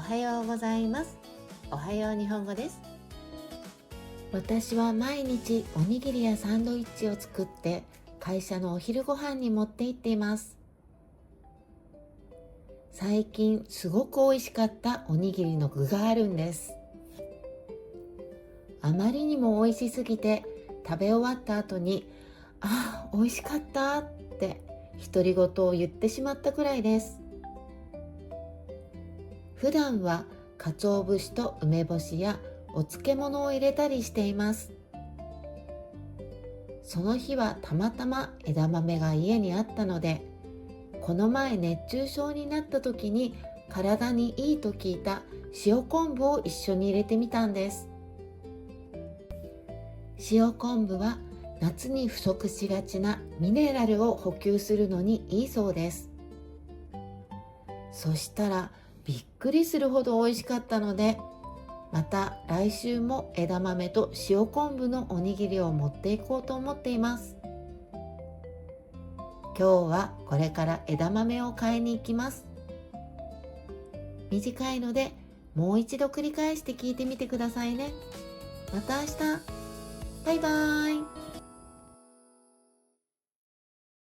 はようございます。おはよう日本語です。私は毎日おにぎりやサンドイッチを作って会社のお昼ご飯に持って行っています。最近すごく美味しかったおにぎりの具があるんです。あまりにも美味しすぎて食べ終わった後に美味しかったって独り言を言ってしまったくらいです。普段は鰹節と梅干しやお漬物を入れたりしています。その日はたまたま枝豆が家にあったので、この前熱中症になった時に体にいいと聞いた塩昆布を一緒に入れてみたんです。塩昆布は夏に不足しがちなミネラルを補給するのにいいそうです。そしたらびっくりするほど美味しかったので、また来週も枝豆と塩昆布のおにぎりを持っていこうと思っています。今日はこれから枝豆を買いに行きます。短いのでもう一度繰り返して聞いてみてくださいね。また明日。バイバーイ。